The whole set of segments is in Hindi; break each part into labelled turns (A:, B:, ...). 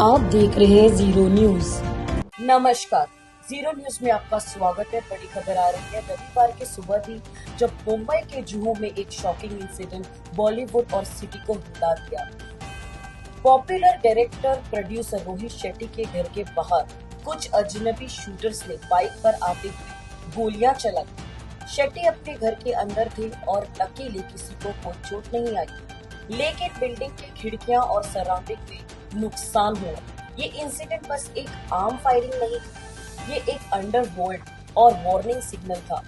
A: आप देख रहे हैं जीरो न्यूज।
B: नमस्कार, जीरो न्यूज में आपका स्वागत है। बड़ी खबर आ रही है रविवार की सुबह थी जब मुंबई के जुहू में एक शॉकिंग इंसिडेंट बॉलीवुड और सिटी को हिला दिया। Popular director producer Rohit Shetty के घर के बाहर कुछ अजनबी शूटर्स ने बाइक पर आते हुए गोलियां चलाई। शेट्टी अपने घर के अंदर थे और लकीली किसी को कोई चोट नहीं आई, लेकिन बिल्डिंग की खिड़कियां और सराउंडिंग में नुकसान हुआ। ये इंसिडेंट बस एक आम फायरिंग नहीं थी, ये एक अंडरवर्ल्ड और वार्निंग सिग्नल था,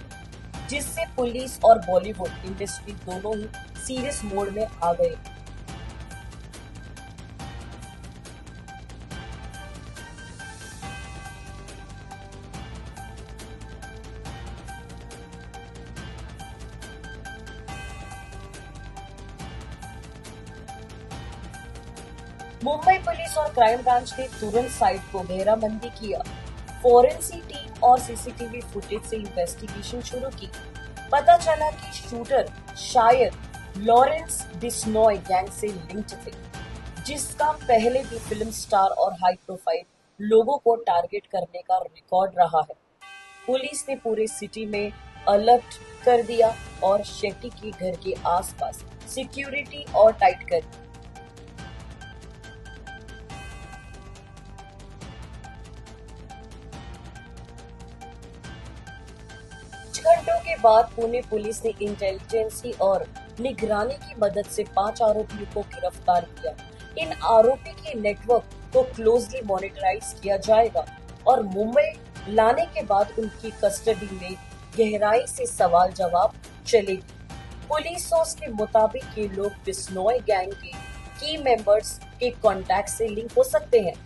B: जिससे पुलिस और बॉलीवुड इंडस्ट्री दोनों ही सीरियस मोड में आ गए। मुंबई पुलिस और क्राइम ब्रांच ने तुरंत साइट को घेराबंदी किया। फोरेंसिक टीम और सीसीटीवी फुटेज से इन्वेस्टिगेशन शुरू की। पता चला कि शूटर शायद लॉरेंस बिश्नोई गैंग से लिंक्ड थे, जिसका पहले भी फिल्म स्टार और हाई प्रोफाइल लोगों को टारगेट करने का रिकॉर्ड रहा है। पुलिस ने पूरे सिटी में अलर्ट कर दिया और शेट्टी के घर के आसपास सिक्योरिटी और टाइट कर दी। घंटों के बाद पुणे पुलिस ने इंटेलिजेंसी और निगरानी की मदद से 5 आरोपियों को गिरफ्तार किया। इन आरोपी के नेटवर्क को क्लोजली मॉनिटराइज किया जाएगा और मुंबई लाने के बाद उनकी कस्टडी में गहराई से सवाल जवाब चलेगी। पुलिस सोर्स के मुताबिक ये लोग बिश्नोई गैंग के की मेंबर्स के कॉन्टैक्ट से लिंक हो सकते हैं।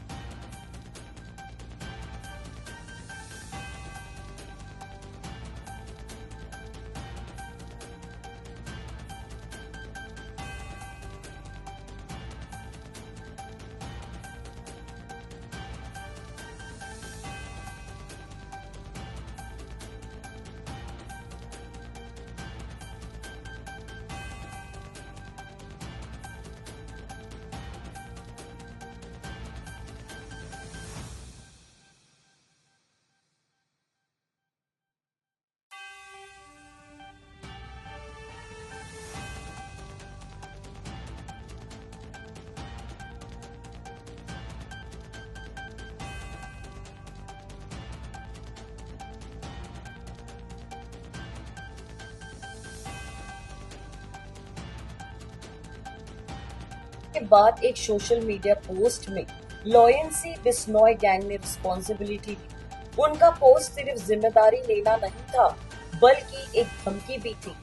B: के बाद एक सोशल मीडिया पोस्ट में लॉरेंसी बिश्नोई गैंग ने रिस्पॉन्सिबिलिटी ली। उनका पोस्ट सिर्फ जिम्मेदारी लेना नहीं था, बल्कि एक धमकी भी थी।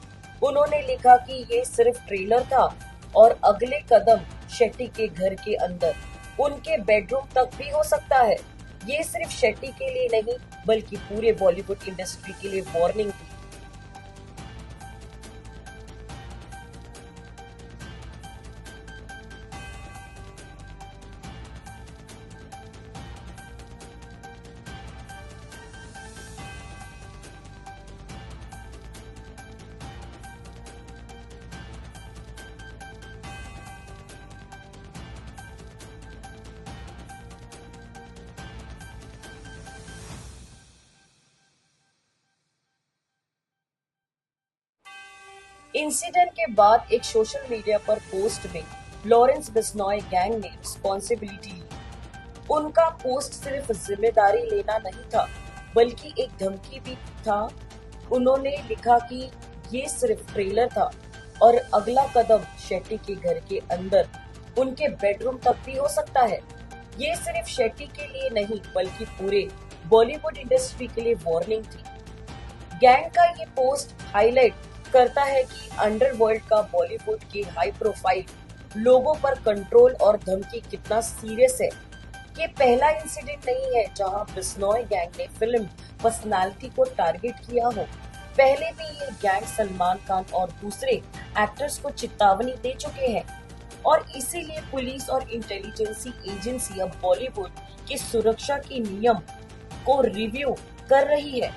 B: उन्होंने लिखा कि ये सिर्फ ट्रेलर था और अगले कदम शेट्टी के घर के अंदर, उनके बेडरूम तक भी हो सकता है। ये सिर्फ शेट्टी के लिए नहीं, बल्कि पूरे बॉलीवुड इंडस्ट्री के लिए वार्निंग थी। इंसिडेंट के बाद एक सोशल मीडिया पर पोस्ट में लॉरेंस बिश्नोई गैंग ने रिस्पॉन्सिबिलिटी ली। उनका पोस्ट सिर्फ जिम्मेदारी लेना नहीं था, बल्कि एक धमकी भी था। उन्होंने लिखा कि ये सिर्फ ट्रेलर था और अगला कदम शेट्टी के घर के अंदर, उनके बेडरूम तक भी हो सकता है। ये सिर्फ शेट्टी के लिए नहीं, बल्कि पूरे बॉलीवुड इंडस्ट्री के लिए वार्निंग थी। गैंग का ये पोस्ट हाईलाइट करता है कि अंडरवर्ल्ड का बॉलीवुड के हाई प्रोफाइल लोगों पर कंट्रोल और धमकी कितना सीरियस है। ये पहला इंसिडेंट नहीं है जहां बिश्नोई गैंग ने फिल्म पर्सनालिटी को टारगेट किया हो। पहले भी ये गैंग सलमान खान और दूसरे एक्टर्स को चेतावनी दे चुके हैं और इसीलिए पुलिस और इंटेलिजेंसी एजेंसी अब बॉलीवुड की सुरक्षा के नियम को रिव्यू कर रही है।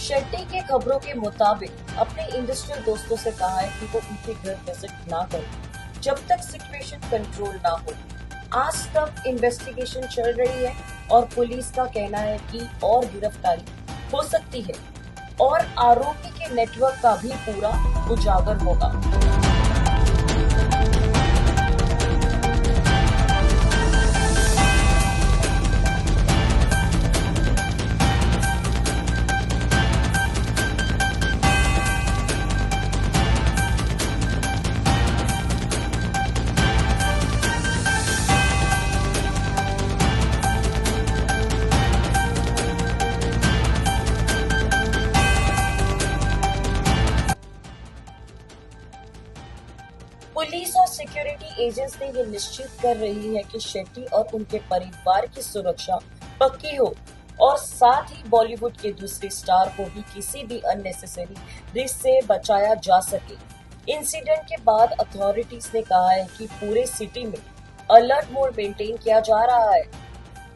B: शेट्टी के खबरों के मुताबिक अपने इंडस्ट्रियल दोस्तों से कहा है कि वो उनके घर विजिट ना करें जब तक सिचुएशन कंट्रोल ना हो। आज तक इन्वेस्टिगेशन चल रही है और पुलिस का कहना है कि और गिरफ्तारी हो सकती है और आरोपी के नेटवर्क का भी पूरा उजागर होगा। पुलिस और सिक्योरिटी एजेंट्स ने ये निश्चित कर रही है कि शेट्टी और उनके परिवार की सुरक्षा पक्की हो और साथ ही बॉलीवुड के दूसरे स्टार को भी किसी भी अननेसेसरी रिस्क से बचाया जा सके। इंसिडेंट के बाद अथॉरिटीज ने कहा है कि पूरे सिटी में अलर्ट मोड मेंटेन किया जा रहा है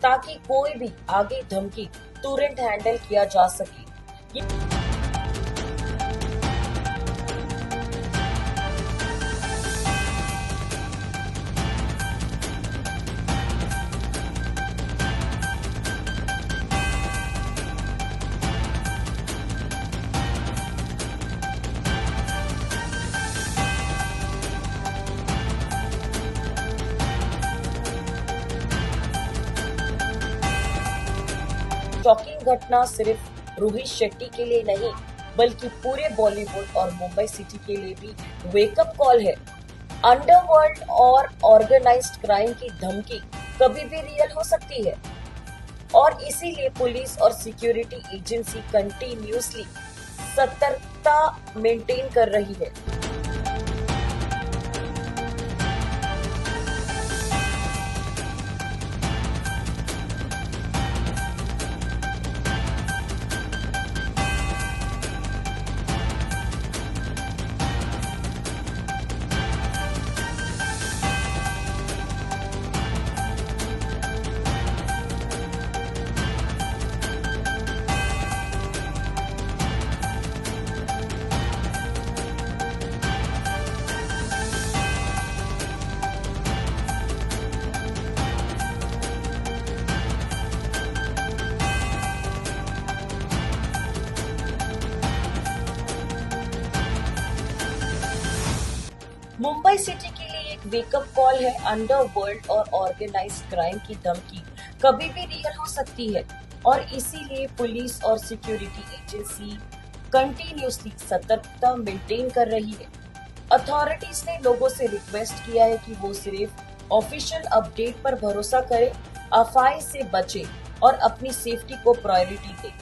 B: ताकि कोई भी आगे धमकी तुरंत हैंडल किया जा सके। शॉकिंग घटना सिर्फ रोहित शेट्टी के लिए नहीं बल्कि पूरे बॉलीवुड और मुंबई सिटी के लिए भी वेकअप कॉल है। अंडरवर्ल्ड और ऑर्गेनाइज्ड क्राइम की धमकी कभी भी रियल हो सकती है और इसीलिए पुलिस और सिक्योरिटी एजेंसी कंटिन्यूअसली सतर्कता मेंटेन कर रही है। मुंबई सिटी के लिए एक वेकअप कॉल है। अंडरवर्ल्ड और ऑर्गेनाइज्ड क्राइम की धमकी कभी भी रियल हो सकती है और इसीलिए पुलिस और सिक्योरिटी एजेंसी कंटिन्यूअसली सतर्कता मेंटेन कर रही है। अथॉरिटीज ने लोगों से रिक्वेस्ट किया है कि वो सिर्फ ऑफिशियल अपडेट पर भरोसा करें, अफवाह से बचें और अपनी सेफ्टी को प्रायोरिटी दें।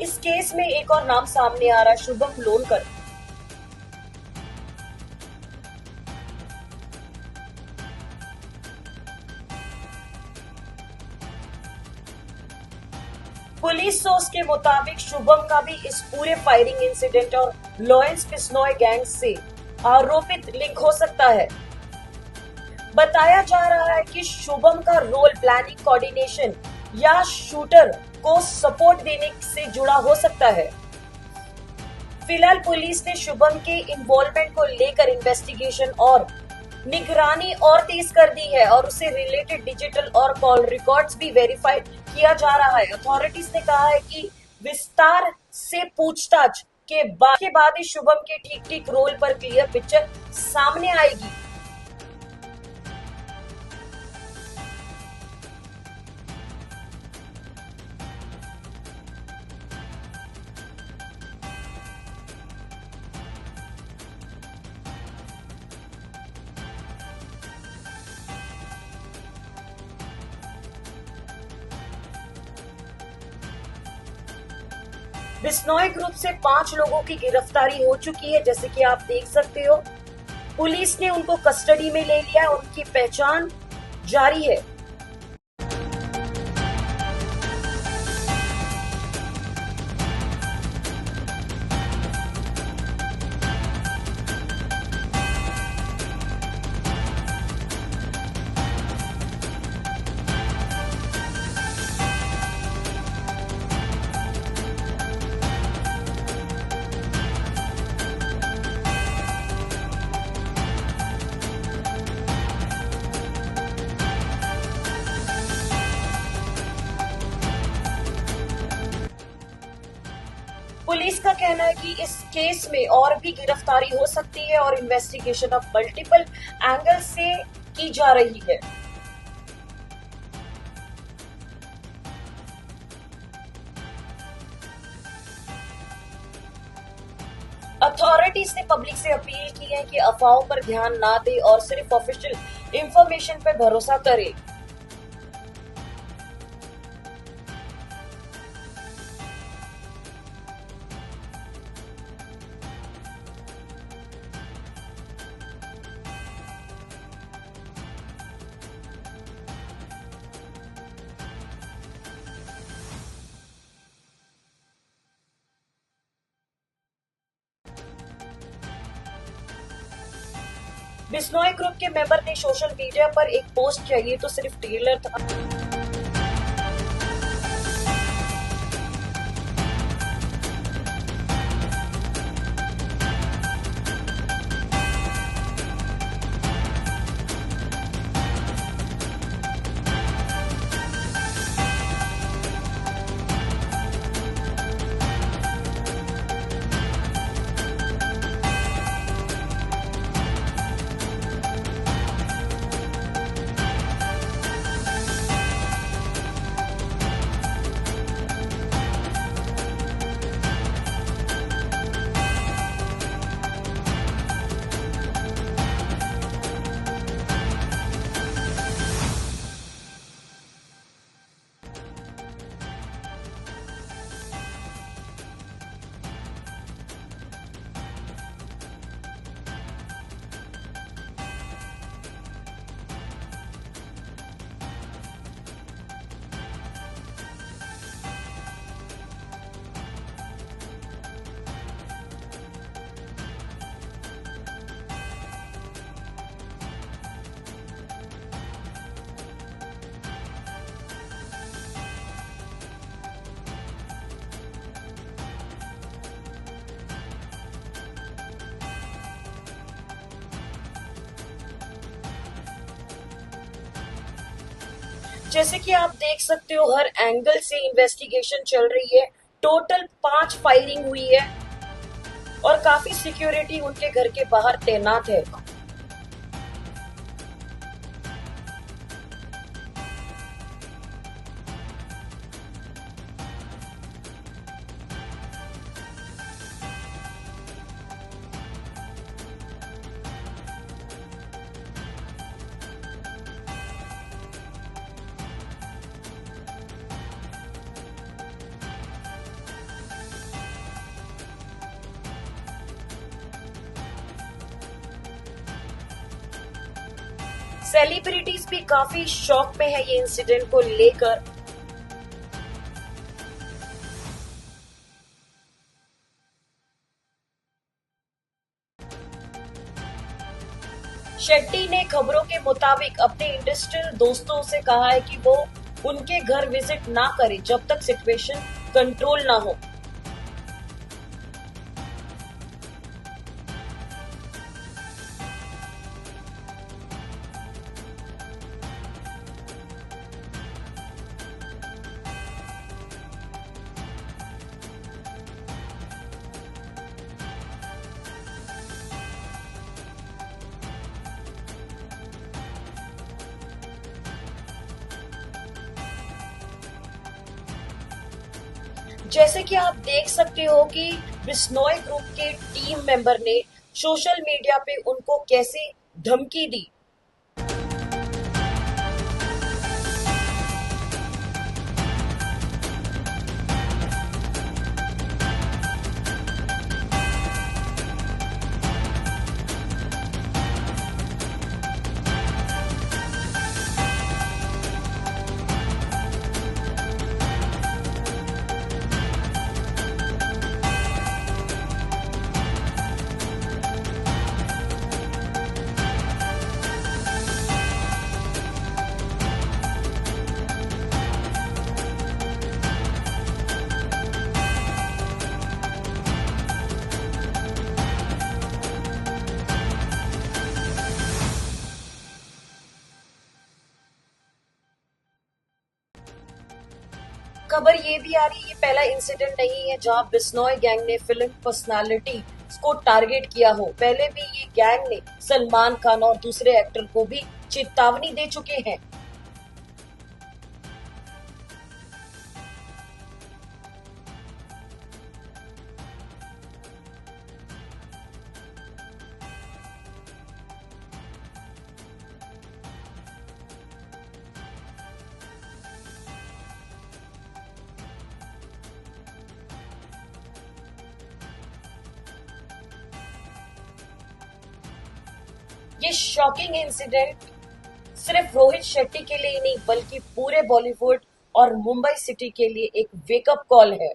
B: इस केस में एक और नाम सामने आ रहा है, शुभम लोलकर। पुलिस सोर्स के मुताबिक शुभम का भी इस पूरे फायरिंग इंसिडेंट और लॉरेंस बिश्नोई गैंग से आरोपित लिंक हो सकता है। बताया जा रहा है कि शुभम का रोल प्लानिंग, कोऑर्डिनेशन या शूटर को सपोर्ट देने से जुड़ा हो सकता है। फिलहाल पुलिस ने शुभम के इन्वॉल्वमेंट को लेकर इन्वेस्टिगेशन और निगरानी और तेज कर दी है और उससे रिलेटेड डिजिटल और कॉल रिकॉर्ड्स भी वेरीफाइड किया जा रहा है। अथॉरिटीज ने कहा है कि विस्तार से पूछताछ के बाद ही शुभम के ठीक रोल पर क्लियर पिक्चर सामने आएगी। बिश्नोई ग्रुप से 5 लोगों की गिरफ्तारी हो चुकी है, जैसे कि आप देख सकते हो। पुलिस ने उनको कस्टडी में ले लिया, उनकी पहचान जारी है। पुलिस का कहना है कि इस केस में और भी गिरफ्तारी हो सकती है और इन्वेस्टिगेशन अब मल्टीपल एंगल से की जा रही है। अथॉरिटीज ने पब्लिक से अपील की है कि अफवाहों पर ध्यान ना दे और सिर्फ ऑफिशियल इंफॉर्मेशन पर भरोसा करे। बिश्नोई ग्रुप के मेंबर ने सोशल मीडिया पर एक पोस्ट किया, ये तो सिर्फ ट्रेलर था। जैसे कि आप देख सकते हो, हर एंगल से इन्वेस्टिगेशन चल रही है। टोटल 5 फायरिंग हुई है और काफी सिक्योरिटी उनके घर के बाहर तैनात है। सेलिब्रिटीज भी काफी शॉक में है ये इंसिडेंट को लेकर। शेट्टी ने खबरों के मुताबिक अपने इंडस्ट्रियल दोस्तों से कहा है कि वो उनके घर विजिट ना करें जब तक सिचुएशन कंट्रोल ना हो। जैसे कि आप देख सकते हो कि बिश्नोई ग्रुप के टीम मेंबर ने सोशल मीडिया पे उनको कैसे धमकी दी। खबर ये भी आ रही है ये पहला इंसिडेंट नहीं है जहां बिश्नोई गैंग ने फिल्म पर्सनालिटी को टारगेट किया हो। पहले भी ये गैंग ने सलमान खान और दूसरे एक्टर को भी चेतावनी दे चुके हैं। ये शॉकिंग इंसिडेंट सिर्फ रोहित शेट्टी के लिए ही नहीं बल्कि पूरे बॉलीवुड और मुंबई सिटी के लिए एक वेकअप कॉल है।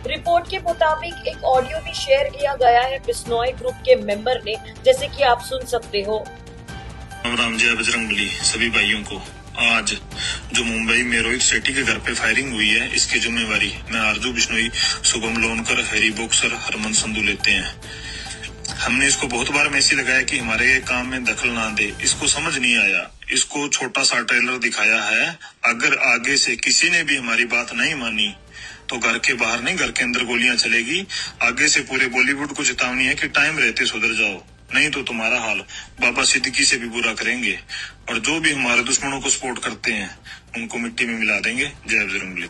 B: रिपोर्ट के मुताबिक एक ऑडियो भी शेयर किया गया है बिश्नोई ग्रुप के मेंबर ने, जैसे कि आप सुन सकते हो।
C: राम जय बजरंगबली सभी भाइयों को। आज जो मुंबई में रोहित शेट्टी के घर पे फायरिंग हुई है, इसकी जिम्मेवारी मैं आरजू बिश्नोई, शुभम लोनकर, हैरी बॉक्सर, हरमन संधू लेते हैं। हमने इसको बहुत बार मैसेज लगाया कि हमारे काम में दखल ना दे, इसको समझ नहीं आया। इसको छोटा सा ट्रेलर दिखाया है। अगर आगे से किसी ने भी हमारी बात नहीं मानी तो घर के बाहर नहीं, घर के अंदर गोलियां चलेगी। आगे से पूरे बॉलीवुड को चेतावनी है कि टाइम रहते सुधर जाओ, नहीं तो तुम्हारा हाल बाबा सिद्दीकी से भी बुरा करेंगे। और जो भी हमारे दुश्मनों को सपोर्ट करते हैं उनको मिट्टी में मिला देंगे। जय बजरंगबली।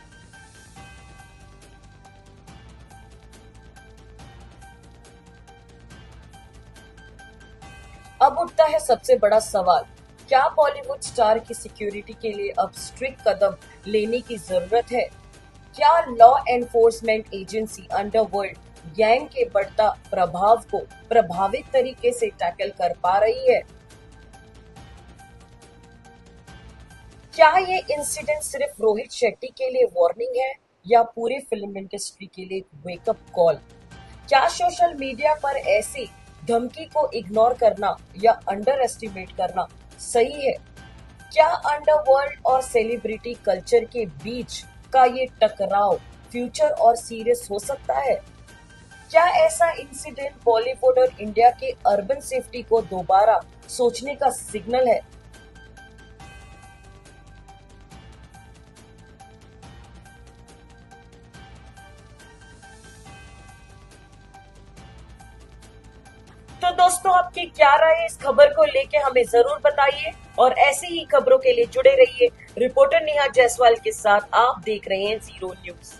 B: अब उठता है सबसे बड़ा सवाल, क्या बॉलीवुड स्टार की सिक्योरिटी के लिए अब स्ट्रिक्ट कदम लेने की जरूरत है? क्या law enforcement agency underworld gang के बढ़ता प्रभाव को प्रभावित तरीके से टैकल कर पा रही है? क्या ये इंसिडेंट सिर्फ रोहित शेट्टी के लिए वार्निंग है या पूरे फिल्म इंडस्ट्री के लिए एक वेकअप कॉल? क्या सोशल मीडिया पर ऐसी धमकी को इग्नोर करना या अंडर एस्टिमेट करना सही है? क्या अंडरवर्ल्ड और सेलिब्रिटी कल्चर के बीच का ये टकराव फ्यूचर और सीरियस हो सकता है? क्या ऐसा इंसिडेंट बॉलीवुड और इंडिया के अर्बन सेफ्टी को दोबारा सोचने का सिग्नल है? तो दोस्तों, आपकी क्या राय है इस खबर को लेके हमें जरूर बताइए और ऐसी ही खबरों के लिए जुड़े रहिए रिपोर्टर नेहा जायसवाल के साथ। आप देख रहे हैं जीरो न्यूज।